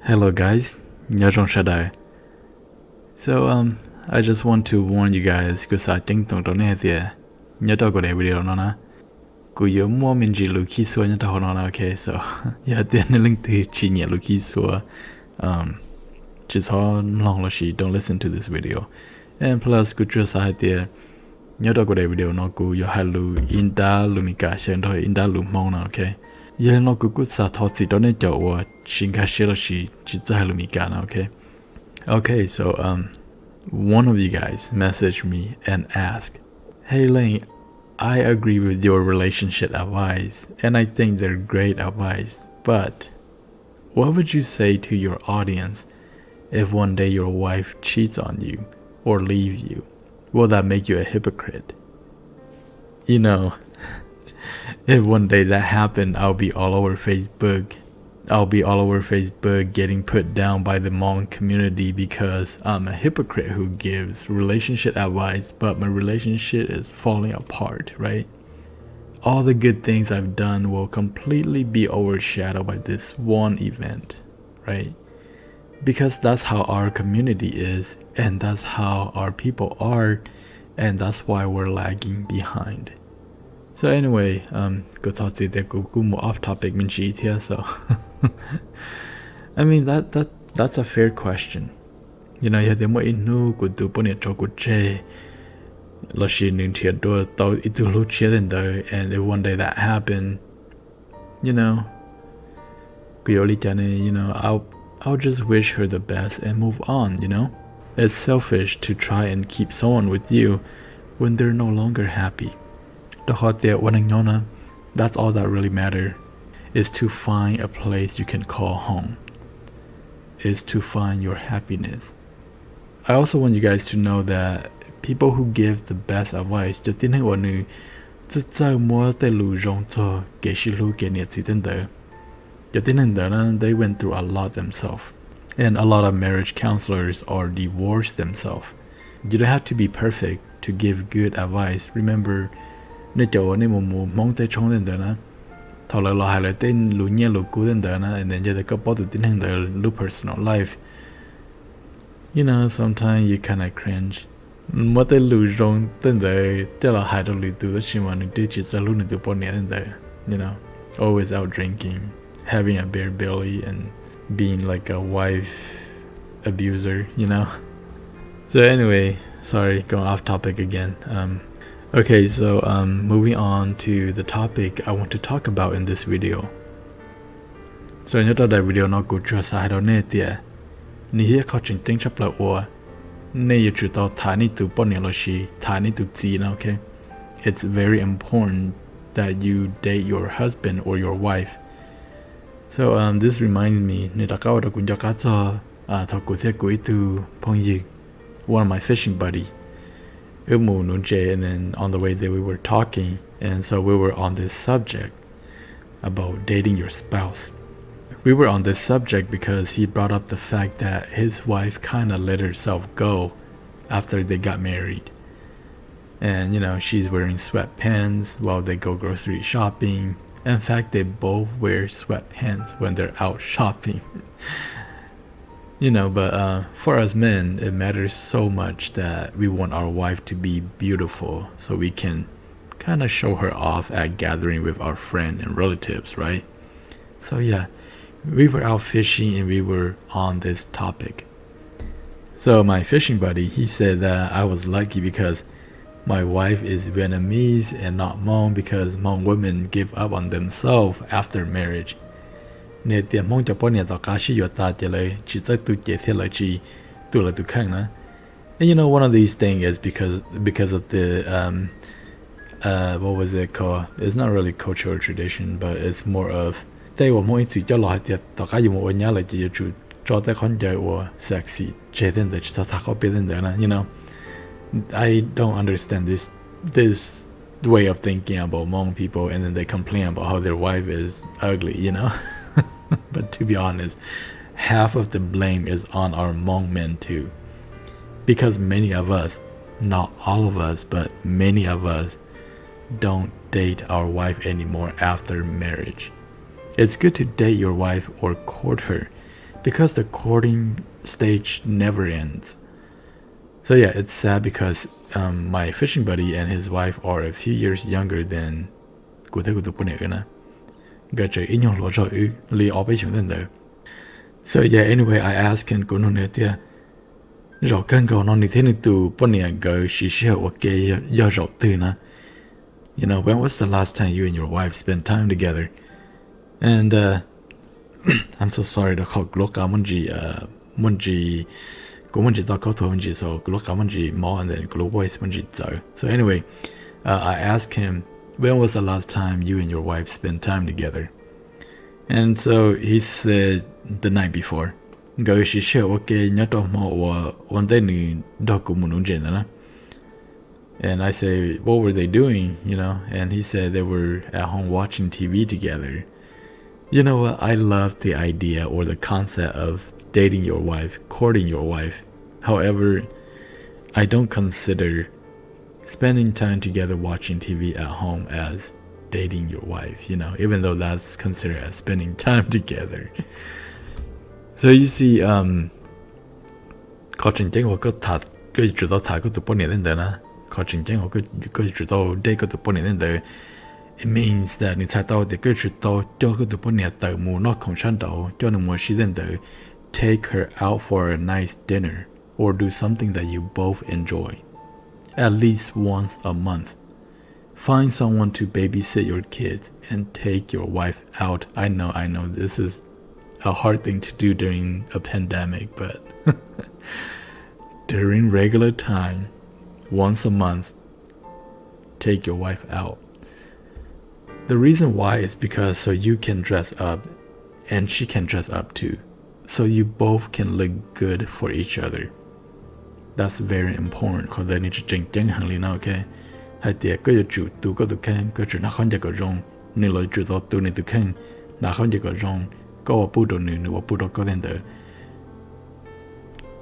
Hello guys, Nyajong Shadai. So I just want to warn you guys because I think don't there. Nyato go video nona. Ku yo mo minji luki so nyata honona, okay, so yeah, then link to chinya luki so just how long she don't listen to this video. And plus ku just there. Nyato go video no ku yo halu inda lumika shendo inda lumona, okay. Yeah, no good sa thoughts don't it or shinka shiroshi jizalumikana, okay? Okay, so one of you guys messaged me and asked, "Hey Lane, I agree with your relationship advice and I think they're great advice, but what would you say to your audience if one day your wife cheats on you or leaves you? Will that make you a hypocrite?" You know, if one day that happened, I'll be all over Facebook. I'll be all over Facebook getting put down by the Hmong community because I'm a hypocrite who gives relationship advice, but my relationship is falling apart, right? All the good things I've done will completely be overshadowed by this one event, right? Because that's how our community is, and that's how our people are, and that's why we're lagging behind. So anyway, go talk to the more off topic here, so I mean that's a fair question. You know, you have more inu go do pony choco che Lashin into door thought it to look and if one day that happened, you know, I'll just wish her the best and move on, you know? It's selfish to try and keep someone with you when they're no longer happy. That's all that really matters, is to find a place you can call home, is to find your happiness. I also want you guys to know that people who give the best advice they went through a lot themselves, and a lot of marriage counselors are divorced themselves. You don't have to be perfect to give good advice. Remember, and then you the couple to the personal life. You know, sometimes you kinda cringe. What they lose wrong then they tell a high to do the shimon ditches a lunar to Pojniam, you know, always out drinking, having a bare belly and being like a wife abuser, you know. So anyway, sorry, going off topic again. Okay, so moving on to the topic I want to talk about in this video. So in that video not good just I don't need there. Ni here coaching things up like war. Ne you should thought tiny to Ponioloshi, tiny to Zina, okay? It's very important that you date your husband or your wife. So this reminds me, Nitakawa Kunjakatsa Takuteku Pongyi, one of my fishing buddies. And then on the way there we were talking, and so we were on this subject about dating your spouse. We were on this subject because he brought up the fact that his wife kind of let herself go after they got married. And you know, she's wearing sweatpants while they go grocery shopping. In fact, they both wear sweatpants when they're out shopping. You know, but for us men, it matters so much that we want our wife to be beautiful so we can kind of show her off at gathering with our friends and relatives, right? So yeah, we were out fishing and we were on this topic. So my fishing buddy, he said that I was lucky because my wife is Vietnamese and not Hmong, because Hmong women give up on themselves after marriage. And you know, one of these things is because of the what was it called? It's not really cultural tradition, but it's more of they were more into sexy. You know, I don't understand this way of thinking about Hmong people, and then they complain about how their wife is ugly, you know. But to be honest, half of the blame is on our Hmong men too, because many of us, not all of us, but many of us don't date our wife anymore after marriage. It's good to date your wife or court her, because the courting stage never ends. So yeah, it's sad because my fishing buddy and his wife are a few years younger than của thế của tụi này nữa. Gợi trời ít nhau lộ rồi ư, li ở bên chúng ta. So yeah, anyway, I asked him của nó nữa tia. Rồi cần cầu nó như thế này tụi bọn này gợi chỉ sẽ ok do rồi từ na. You know, when was the last time you and your wife spent time together? And I'm so sorry to call look munji cũng mình chỉ tao có thôi mình chỉ so lúc cả mình chỉ more and then lúc voice mình chỉ so. So anyway, I asked him, when was the last time you and your wife spent time together? And so he said the night before. Go she share okay nhớ trong mò one day ni đó cũng muốn chuyện đó. And I say, what were they doing? You know, and he said they were at home watching TV together. You know what? I love the idea or the concept of dating your wife, courting your wife. However, I don't consider spending time together watching TV at home as dating your wife, you know, even though that's considered as spending time together. So you see, có trình của cái thật cái chủ tao thả cái tụi bọn này lên đó na, có trình của cái chủ tao date cái tụi bọn này lên đó. It means that 你猜到的个主tao cho cái tụi bọn này tự mua nó không sẵn đâu, cho nên mua xí lên đó. Take her out for a nice dinner or do something that you both enjoy at least once a month. Find someone to babysit your kids and take your wife out. I know this is a hard thing to do during a pandemic, but during regular time, once a month, take your wife out. The reason why is because so you can dress up and she can dress up too. So you both can look good for each other. That's very important because they need to chỉnh chắn hàng liền okay. Hai tiệt có chủ tu có được khen, có chủ nó không được có rong, nên lời chủ đó tu nên được khen, nó không được có rong, có một bút đồ nữa, một bút đồ có tên tử.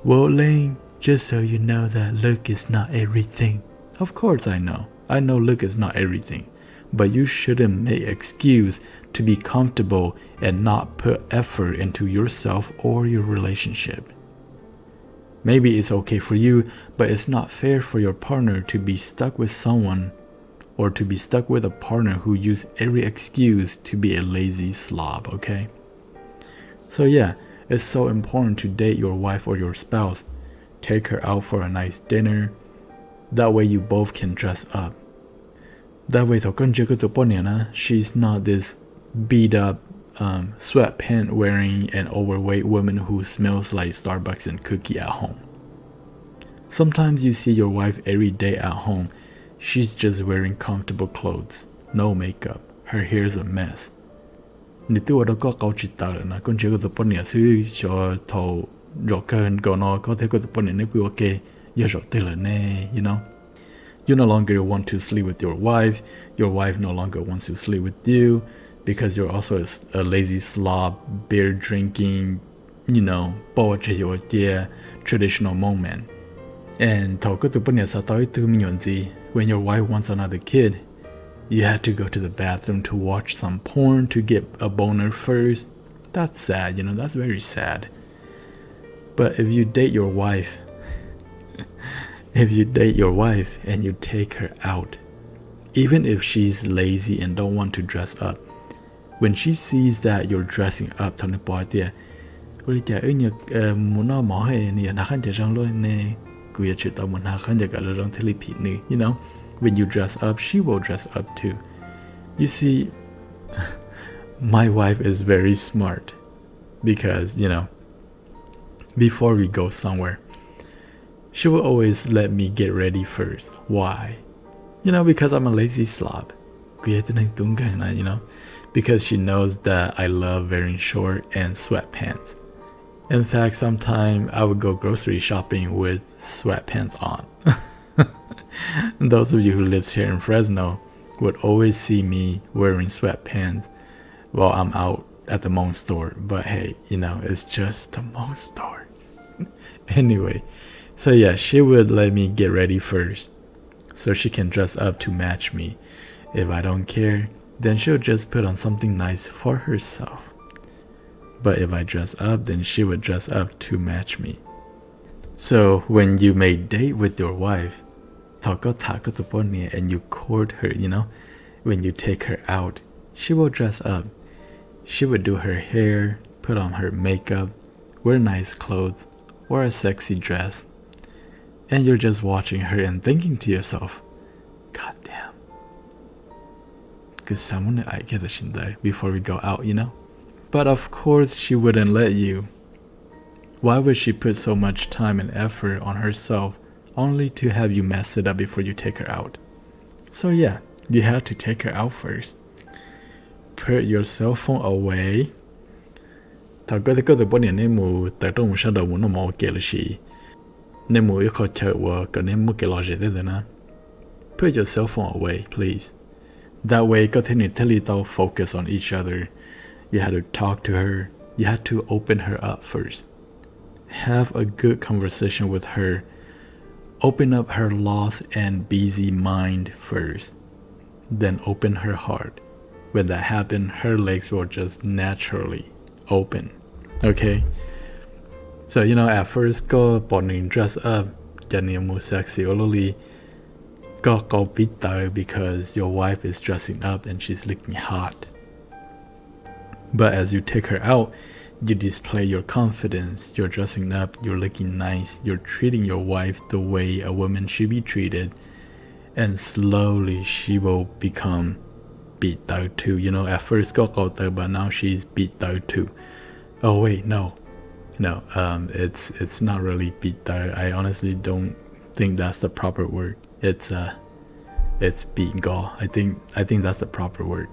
Well, Lane, just so you know that look is not everything. Of course I know. I know look is not everything. But you shouldn't make excuse to be comfortable and not put effort into yourself or your relationship. Maybe it's okay for you, but it's not fair for your partner to be stuck with someone or to be stuck with a partner who uses every excuse to be a lazy slob, okay? So yeah, it's so important to date your wife or your spouse. Take her out for a nice dinner. That way you both can dress up. That way, she's not this beat up sweatpant wearing an overweight woman who smells like Starbucks and cookie at home. Sometimes you see your wife every day at home. She's just wearing comfortable clothes, no makeup. Her hair's a mess. You know? You no longer want to sleep with your wife no longer wants to sleep with you because you're also a lazy slob, beer drinking, you know, traditional moment. And when your wife wants another kid, you have to go to the bathroom to watch some porn to get a boner first. That's sad, you know, that's very sad. But if you date your wife, and you take her out, even if she's lazy and don't want to dress up, when she sees that you're dressing up, you know, when you dress up, she will dress up too. You see, my wife is very smart because, you know, before we go somewhere, she will always let me get ready first. Why? You know, because I'm a lazy slob. You know, because she knows that I love wearing short and sweatpants. In fact, sometimes I would go grocery shopping with sweatpants on. Those of you who lives here in Fresno would always see me wearing sweatpants while I'm out at the mall store. But hey, you know, it's just the mall store. Anyway, so yeah, she would let me get ready first so she can dress up to match me. If I don't care, then she'll just put on something nice for herself. But if I dress up, then she would dress up to match me. So when you may date with your wife, and you court her, when you take her out, she will dress up. She would do her hair, put on her makeup, wear nice clothes, wear a sexy dress. And you're just watching her and thinking to yourself, God damn. Because someone I get the before we go out, But of course she wouldn't let you. Why would she put so much time and effort on herself only to have you mess it up before you take her out? So yeah, you have to take her out first. Put your cell phone away. Put your cell phone away, please. That way, focus on each other. You had to talk to her. You had to open her up first. Have a good conversation with her. Open up her lost and busy mind first. Then open her heart. When that happens, her legs will just naturally open. Okay? So, at first, go Pojniam dress up. More sexy. Go beat because your wife is dressing up and she's looking hot. But as you take her out, you display your confidence. You're dressing up, you're looking nice, you're treating your wife the way a woman should be treated. And slowly she will become beat too. At first go but now she's beat too. Oh wait, no, it's not really beat. I honestly don't think that's the proper word. It's beat go. I think that's the proper word.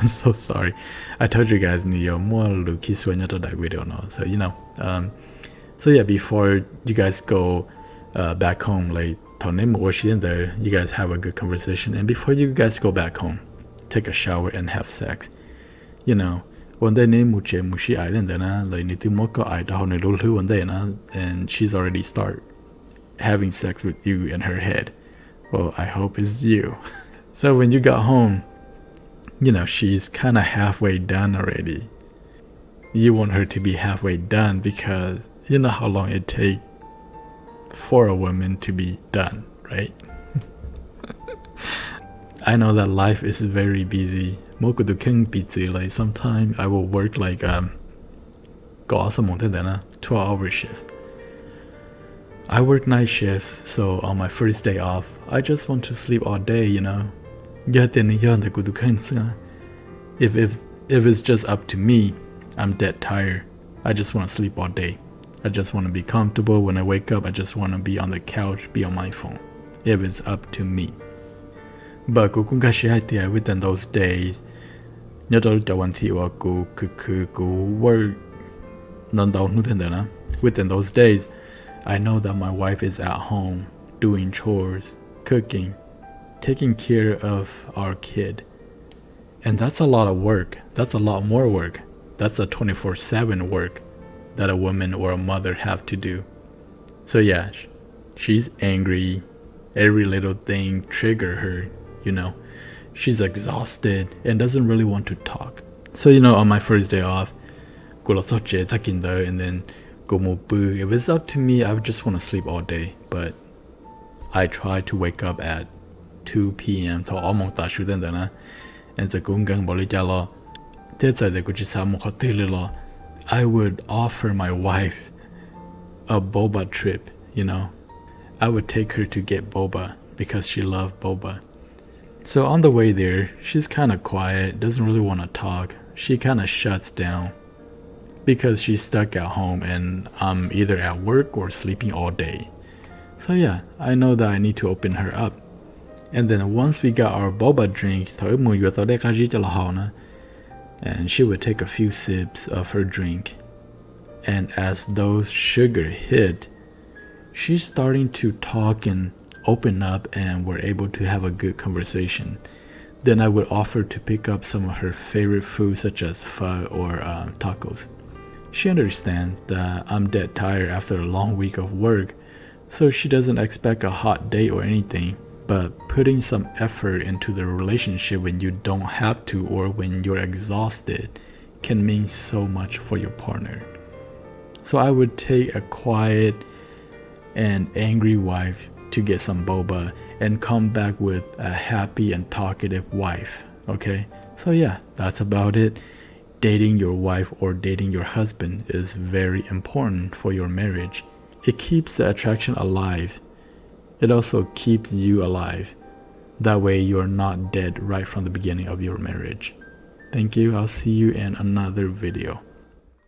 I'm so sorry. I told you guys video no. So so yeah, before you guys go back home, like you guys have a good conversation, and before you guys go back home, take a shower and have sex. One day and she's already start having sex with you in her head. Well, I hope it's you. So when you got home, she's kind of halfway done already. You want her to be halfway done because you know how long it takes for a woman to be done, right? I know that life is very busy. Like sometimes I will work like 12-hour shift. I work night shift, so on my first day off, I just want to sleep all day, If it's just up to me, I'm dead tired. I just want to sleep all day. I just want to be comfortable. When I wake up, I just want to be on the couch, be on my phone. If it's up to me. But within those days, within those days, I know that my wife is at home doing chores, cooking, taking care of our kid. And that's a lot of work. That's a lot more work. That's a 24/7 work that a woman or a mother have to do. So yeah, she's angry. Every little thing trigger her, She's exhausted and doesn't really want to talk. So on my first day off, and then if it's up to me, I would just want to sleep all day. But I try to wake up at 2 p.m. And I would offer my wife a boba trip, I would take her to get boba because she loved boba. So on the way there, she's kind of quiet, doesn't really want to talk. She kind of shuts down because she's stuck at home and I'm either at work or sleeping all day. So yeah, I know that I need to open her up. And then once we got our boba drink, and she would take a few sips of her drink. And as those sugar hit, she's starting to talk and open up, and we're able to have a good conversation. Then I would offer to pick up some of her favorite foods such as pho or tacos. She understands that I'm dead tired after a long week of work, so she doesn't expect a hot date or anything, but putting some effort into the relationship when you don't have to or when you're exhausted can mean so much for your partner. So I would take a quiet and angry wife to get some boba and come back with a happy and talkative wife. Okay, so yeah, that's about it. Dating your wife or dating your husband is very important for your marriage. It keeps the attraction alive. It also keeps you alive. That way you're not dead right from the beginning of your marriage. Thank you. I'll see you in another video.